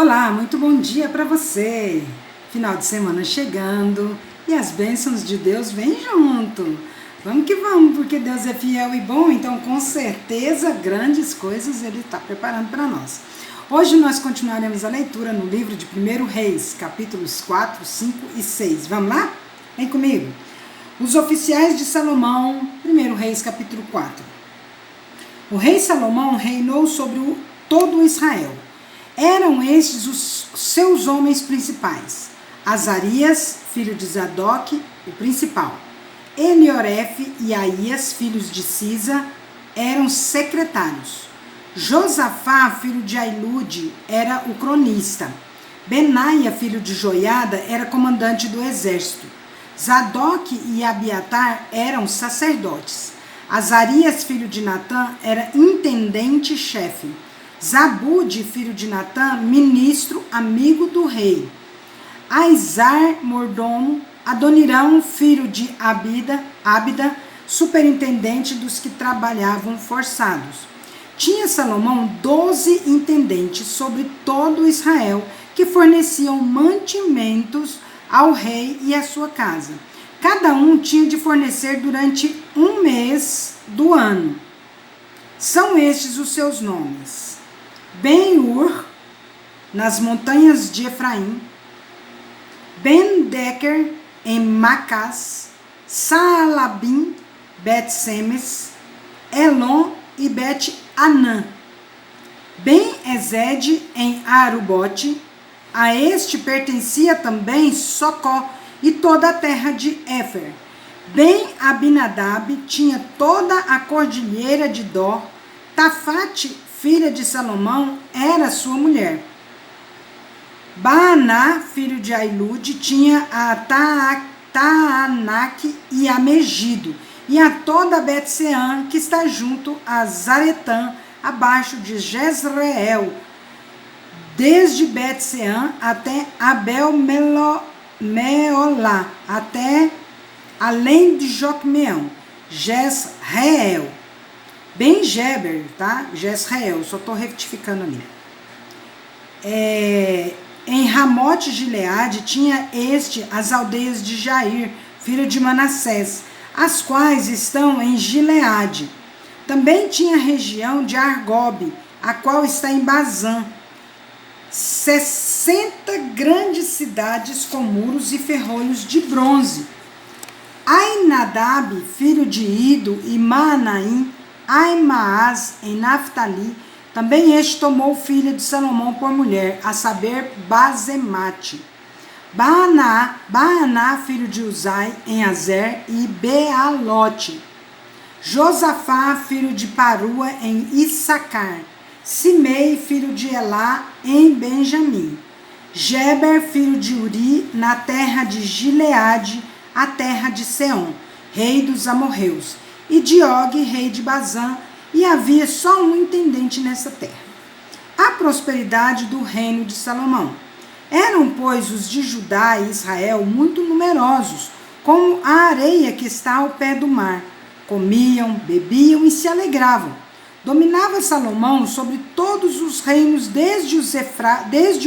Olá, muito bom dia para você. Final de semana chegando e as bênçãos de Deus vêm junto. Vamos que vamos, porque Deus é fiel e bom, então com certeza grandes coisas Ele está preparando para nós. Hoje nós continuaremos a leitura no livro de 1 Reis, capítulos 4, 5 e 6. Vamos lá? Vem comigo. Os oficiais de Salomão, 1 Reis, capítulo 4. O rei Salomão reinou sobre todo Israel. Eram estes os seus homens principais: Azarias, filho de Zadok, o principal. Eliorefe e Aías, filhos de Cisa, eram secretários. Josafá, filho de Ailude, era o cronista. Benaia, filho de Joiada, era comandante do exército. Zadok e Abiatar eram sacerdotes. Azarias, filho de Natã, era intendente-chefe. Zabude, filho de Natã, ministro, amigo do rei. Aizar, mordomo. Adonirão, filho de Ábida, superintendente dos que trabalhavam forçados. Tinha Salomão 12 intendentes sobre todo Israel, que forneciam mantimentos ao rei e à sua casa. Cada um tinha de fornecer durante um mês do ano. São estes os seus nomes: Ben-Ur, nas montanhas de Efraim; Ben-Deker, em Macás; Saalabim, Bet-Semes; Elon e Bet-Anã; Ben-Ezed, em Arubote. A este pertencia também Socó e toda a terra de Éfer. Ben-Abinadab tinha toda a cordilheira de Dor. Tafate, filha de Salomão, era sua mulher. Baaná, filho de Ailude, tinha a Taanac e a Megido, e a toda a Bet-Sean, que está junto a Zaretã, abaixo de Jezreel, desde Bet-Sean até Abel-Meolá, até além de Jocmeão, Jezreel. Ben-Geber, tá? Jezreel, só estou retificando ali. Em Ramote Gileade tinha as aldeias de Jair, filho de Manassés, as quais estão em Gileade. Também tinha a região de Argobe, a qual está em Bazã. 60 grandes cidades com muros e ferrolhos de bronze. Ainadab, filho de Ido, e Maanaim, Aimaas, em Naftali. Também este tomou filha de Salomão por mulher, a saber, Bazemate. Baaná, filho de Uzai, em Azer, e Bealote. Josafá, filho de Parua, em Issacar. Simei, filho de Elá, em Benjamim. Geber, filho de Uri, na terra de Gileade, a terra de Seom, rei dos amorreus. E de Og, rei de Bazã, e havia só um intendente nessa terra. A prosperidade do reino de Salomão. Eram, pois, os de Judá e Israel muito numerosos, como a areia que está ao pé do mar. Comiam, bebiam e se alegravam. Dominava Salomão sobre todos os reinos, desde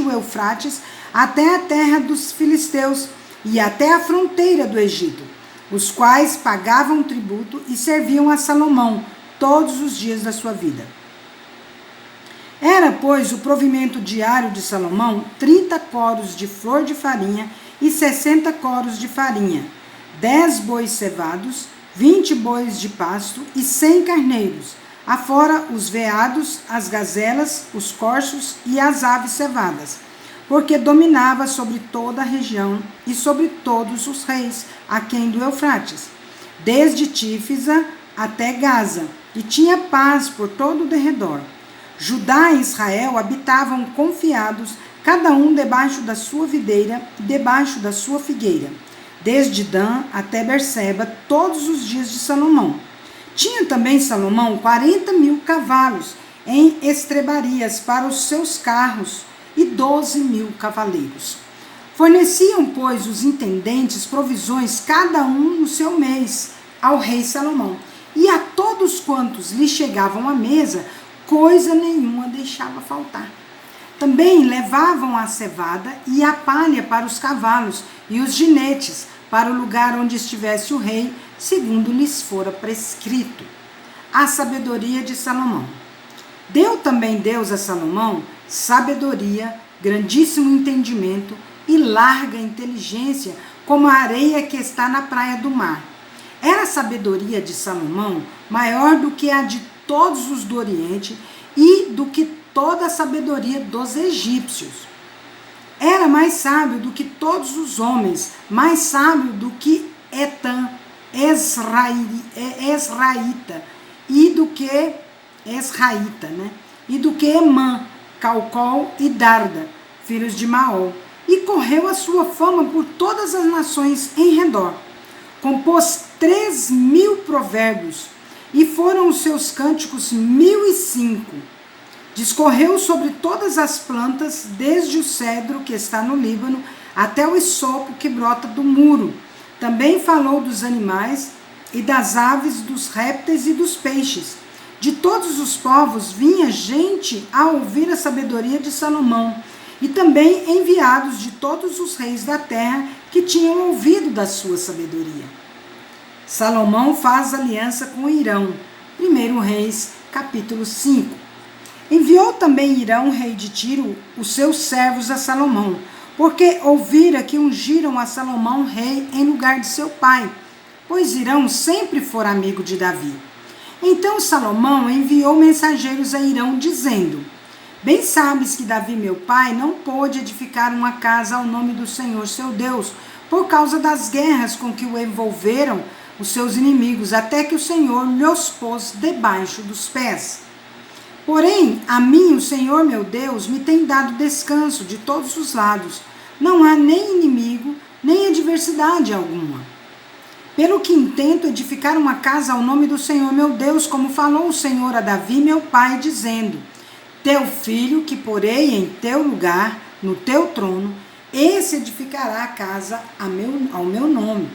o Eufrates até a terra dos filisteus e até a fronteira do Egito, os quais pagavam tributo e serviam a Salomão todos os dias da sua vida. Era, pois, o provimento diário de Salomão 30 coros de flor de farinha e 60 coros de farinha, 10 bois cevados, 20 bois de pasto e 100 carneiros, afora os veados, as gazelas, os corços e as aves cevadas, porque dominava sobre toda a região e sobre todos os reis, aquém do Eufrates, desde Tífisa até Gaza, e tinha paz por todo o derredor. Judá e Israel habitavam confiados, cada um debaixo da sua videira e debaixo da sua figueira, desde Dan até Berseba, todos os dias de Salomão. Tinha também Salomão 40.000 cavalos em estrebarias para os seus carros e 12.000 cavaleiros. Forneciam, pois, os intendentes provisões, cada um no seu mês, ao rei Salomão. E a todos quantos lhe chegavam à mesa, coisa nenhuma deixava faltar. Também levavam a cevada e a palha para os cavalos e os jinetes, para o lugar onde estivesse o rei, segundo lhes fora prescrito. A sabedoria de Salomão. Deu também Deus a Salomão sabedoria, grandíssimo entendimento e larga inteligência, como a areia que está na praia do mar. Era a sabedoria de Salomão maior do que a de todos os do Oriente e do que toda a sabedoria dos egípcios. Era mais sábio do que todos os homens, mais sábio do que Etã, Esraíta, e do que Esraíta, e do que Emã, Calcol e Darda, filhos de Maol. E correu a sua fama por todas as nações em redor. Compôs 3.000 provérbios, e foram os seus cânticos 1.005. Discorreu sobre todas as plantas, desde o cedro que está no Líbano, até o hisopo que brota do muro. Também falou dos animais e das aves, dos répteis e dos peixes. De todos os povos vinha gente a ouvir a sabedoria de Salomão, e também enviados de todos os reis da terra que tinham ouvido da sua sabedoria. Salomão faz aliança com Irão. 1 Reis, capítulo 5. Enviou também Irão, rei de Tiro, os seus servos a Salomão, porque ouvira que ungiram a Salomão rei em lugar de seu pai, pois Irão sempre fora amigo de Davi. Então Salomão enviou mensageiros a Irão, dizendo: Bem sabes que Davi, meu pai, não pôde edificar uma casa ao nome do Senhor, seu Deus, por causa das guerras com que o envolveram os seus inimigos, até que o Senhor lhes pôs debaixo dos pés. Porém, a mim, o Senhor, meu Deus, me tem dado descanso de todos os lados. Não há nem inimigo, nem adversidade alguma. Pelo que intento edificar uma casa ao nome do Senhor, meu Deus, como falou o Senhor a Davi, meu pai, dizendo: Teu filho, que porei em teu lugar, no teu trono, esse edificará a casa ao meu nome.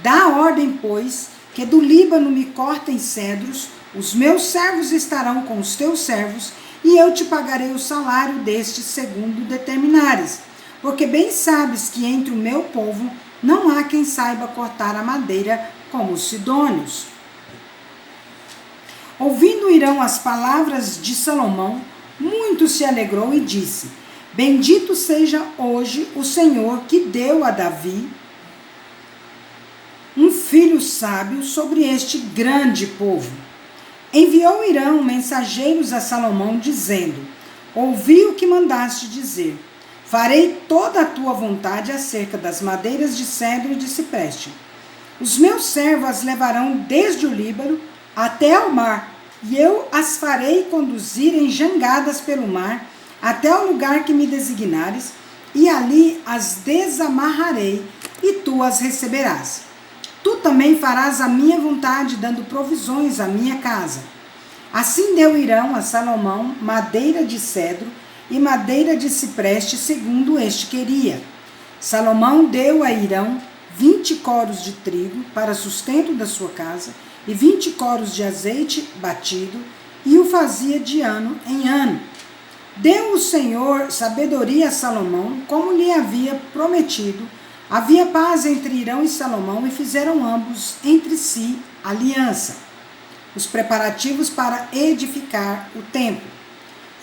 Dá ordem, pois, que do Líbano me cortem cedros, os meus servos estarão com os teus servos, e eu te pagarei o salário destes segundo determinares. Porque bem sabes que entre o meu povo não há quem saiba cortar a madeira como os sidônios. Ouvindo Irão as palavras de Salomão, muito se alegrou e disse: Bendito seja hoje o Senhor que deu a Davi um filho sábio sobre este grande povo. Enviou Irão mensageiros a Salomão, dizendo: Ouvi o que mandaste dizer. Farei toda a tua vontade acerca das madeiras de cedro e de cipreste. Os meus servos as levarão desde o Líbano até o mar, e eu as farei conduzir em jangadas pelo mar, até o lugar que me designares, e ali as desamarrarei, e tu as receberás. Tu também farás a minha vontade, dando provisões à minha casa. Assim deu Irão a Salomão madeira de cedro e madeira de cipreste, segundo este queria. Salomão deu a Irão 20 coros de trigo para sustento da sua casa, e 20 coros de azeite batido, e o fazia de ano em ano. Deu o Senhor sabedoria a Salomão, como lhe havia prometido. Havia paz entre Irão e Salomão, e fizeram ambos entre si aliança. Os preparativos para edificar o templo.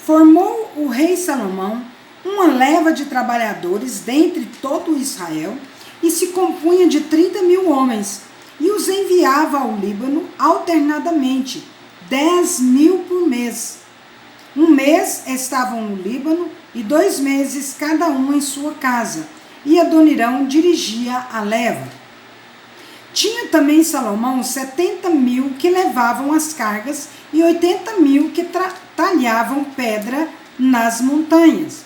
Formou o rei Salomão uma leva de trabalhadores dentre todo Israel, e se compunha de 30.000 homens, e os enviava ao Líbano alternadamente, 10.000 por mês. Um mês estavam no Líbano, e 2 meses cada um em sua casa, e Adonirão dirigia a leva. Tinha também Salomão 70.000 que levavam as cargas, e 80.000 que talhavam pedra nas montanhas.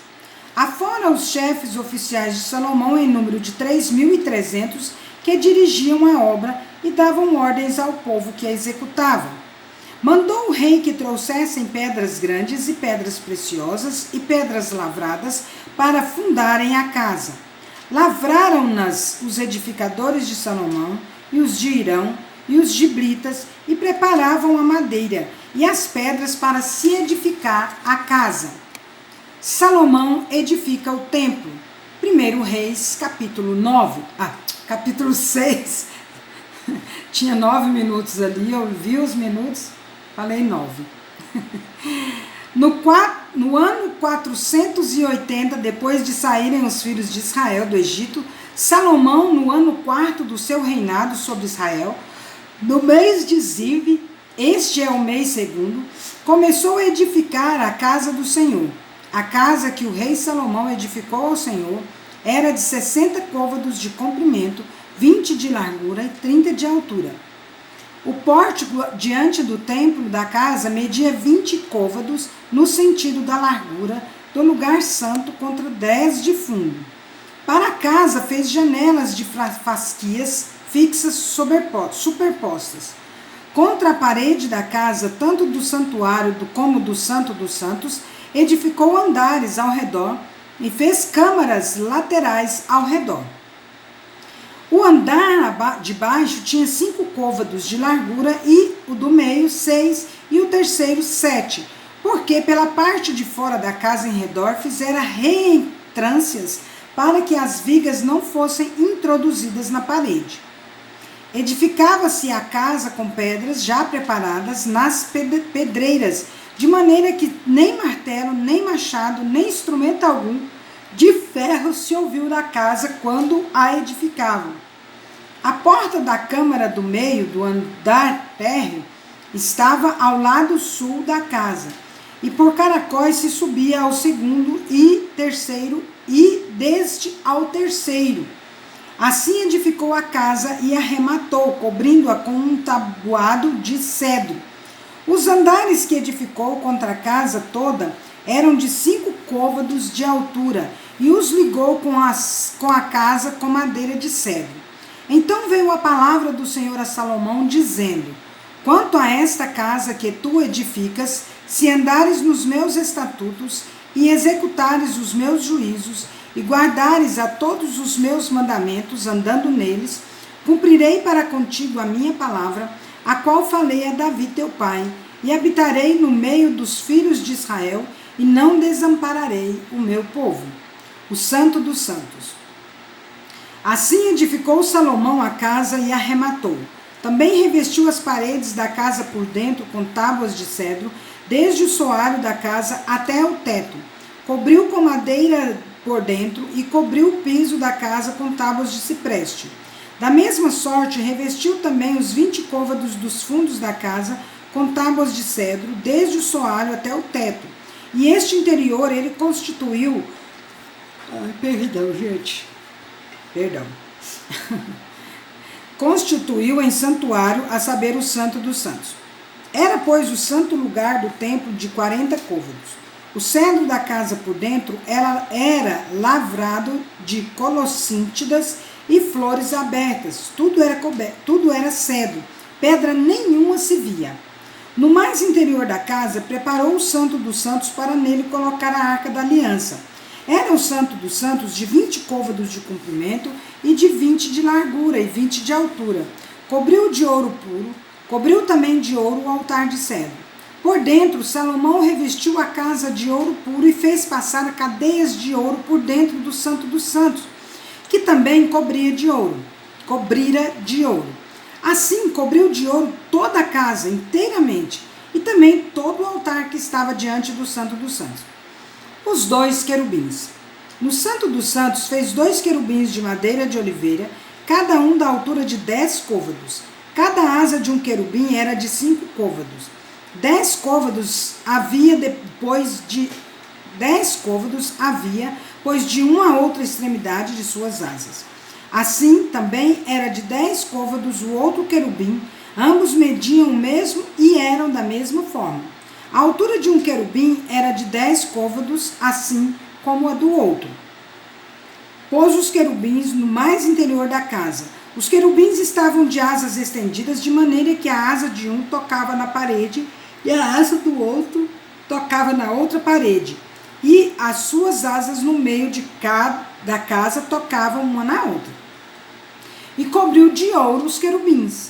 Afora os chefes oficiais de Salomão, em número de 3.300, que dirigiam a obra e davam ordens ao povo que a executava. Mandou o rei que trouxessem pedras grandes e pedras preciosas e pedras lavradas para fundarem a casa. Lavraram-nas os edificadores de Salomão e os de Irão e os giblitas, e preparavam a madeira e as pedras para se edificar a casa. Salomão edifica o templo. 1 Reis, capítulo 6. Tinha 9 minutos ali, eu vi os minutos, falei 9. No ano 480, depois de saírem os filhos de Israel do Egito, Salomão, no ano 4º do seu reinado sobre Israel, no mês de Ziv, este é o mês 2º, começou a edificar a casa do Senhor. A casa que o rei Salomão edificou ao Senhor era de 60 côvados de comprimento, 20 de largura e 30 de altura. O pórtico diante do templo da casa media 20 côvados no sentido da largura do lugar santo contra 10 de fundo. Para a casa fez janelas de fasquias fixas superpostas. Contra a parede da casa, tanto do santuário como do Santo dos Santos, edificou andares ao redor e fez câmaras laterais ao redor. O andar de baixo tinha 5 côvados de largura e o do meio 6 e o terceiro 7, porque pela parte de fora da casa em redor fizera reentrâncias para que as vigas não fossem introduzidas na parede. Edificava-se a casa com pedras já preparadas nas pedreiras, de maneira que nem martelo, nem machado, nem instrumento algum de ferro se ouviu da casa quando a edificavam. A porta da câmara do meio do andar térreo estava ao lado sul da casa, e por caracóis se subia ao segundo e terceiro, e deste ao terceiro. Assim edificou a casa e a rematou, cobrindo-a com um tabuado de cedro. Os andares que edificou contra a casa toda eram de 5 côvados de altura, e os ligou com a casa com madeira de cedro. Então veio a palavra do Senhor a Salomão, dizendo: quanto a esta casa que tu edificas, se andares nos meus estatutos, e executares os meus juízos, e guardares a todos os meus mandamentos, andando neles, cumprirei para contigo a minha palavra, a qual falei a Davi teu pai, e habitarei no meio dos filhos de Israel, e não desampararei o meu povo, o Santo dos Santos. Assim edificou Salomão a casa e a rematou. Também revestiu as paredes da casa por dentro com tábuas de cedro, desde o soalho da casa até o teto. Cobriu com madeira por dentro e cobriu o piso da casa com tábuas de cipreste. Da mesma sorte, revestiu também os 20 côvados dos fundos da casa com tábuas de cedro, desde o soalho até o teto. E este interior ele constituiu... constituiu em santuário, a saber, o Santo dos Santos. Era, pois, o santo lugar do templo de 40 côvados. O cedro da casa por dentro era lavrado de colossíntidas e flores abertas. Tudo era cedro, pedra nenhuma se via. No mais interior da casa, preparou o Santo dos Santos para nele colocar a arca da aliança. Era o Santo dos Santos de 20 côvados de comprimento e de 20 de largura e 20 de altura. Cobriu de ouro puro, cobriu também de ouro o altar de cedro. Por dentro, Salomão revestiu a casa de ouro puro e fez passar cadeias de ouro por dentro do Santo dos Santos, que também cobrira de ouro. Assim, cobriu de ouro toda a casa inteiramente, e também todo o altar que estava diante do Santo dos Santos. Os 2 querubins. No Santo dos Santos fez 2 querubins de madeira de oliveira, cada um da altura de 10 côvados. Cada asa de um querubim era de 5 côvados. 10 côvados havia, pois de uma a outra extremidade de suas asas. Assim também era de 10 côvados o outro querubim, ambos mediam o mesmo e eram da mesma forma. A altura de um querubim era de 10 côvados, assim como a do outro. Pôs os querubins no mais interior da casa. Os querubins estavam de asas estendidas, de maneira que a asa de um tocava na parede e a asa do outro tocava na outra parede, e as suas asas no meio da casa tocavam uma na outra. E cobriu de ouro os querubins,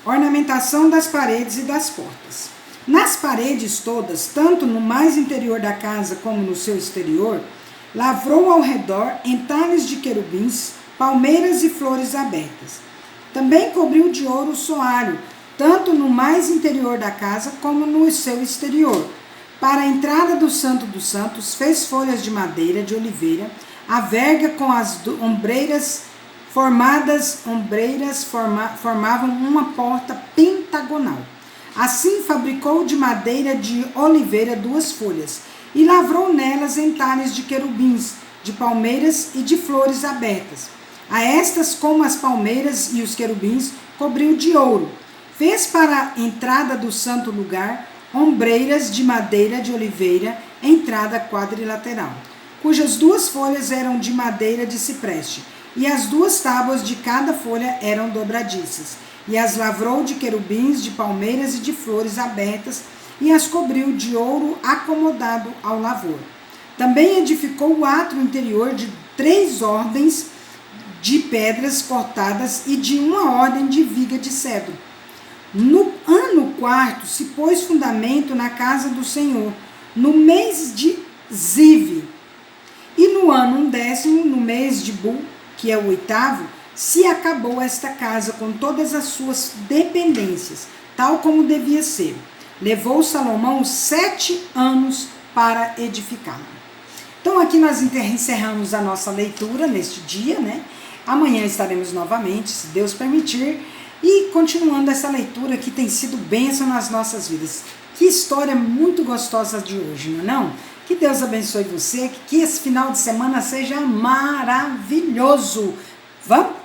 ornamentação das paredes e das portas. Nas paredes todas, tanto no mais interior da casa como no seu exterior, lavrou ao redor entalhes de querubins, palmeiras e flores abertas. Também cobriu de ouro o soalho, tanto no mais interior da casa como no seu exterior. Para a entrada do Santo dos Santos, fez folhas de madeira de oliveira, a verga com as ombreiras formavam uma porta pentagonal. Assim fabricou de madeira de oliveira 2 folhas, e lavrou nelas entalhes de querubins, de palmeiras e de flores abertas. A estas, como as palmeiras e os querubins, cobriu de ouro. Fez para a entrada do santo lugar ombreiras de madeira de oliveira, entrada quadrilateral, cujas 2 folhas eram de madeira de cipreste, e as 2 tábuas de cada folha eram dobradiças. E as lavrou de querubins, de palmeiras e de flores abertas, e as cobriu de ouro acomodado ao lavor. Também edificou o átrio interior de 3 ordens de pedras cortadas e de 1 ordem de viga de cedro. No ano 4 se pôs fundamento na casa do Senhor, no mês de Zive. E no ano 10º, no mês de Bu, que é o 8º, se acabou esta casa com todas as suas dependências, tal como devia ser. Levou Salomão 7 anos para edificá-la. Então aqui nós encerramos a nossa leitura neste dia, né? Amanhã estaremos novamente, se Deus permitir, e continuando essa leitura que tem sido bênção nas nossas vidas. Que história muito gostosa de hoje, não é não? Que Deus abençoe você, que esse final de semana seja maravilhoso. Vamos?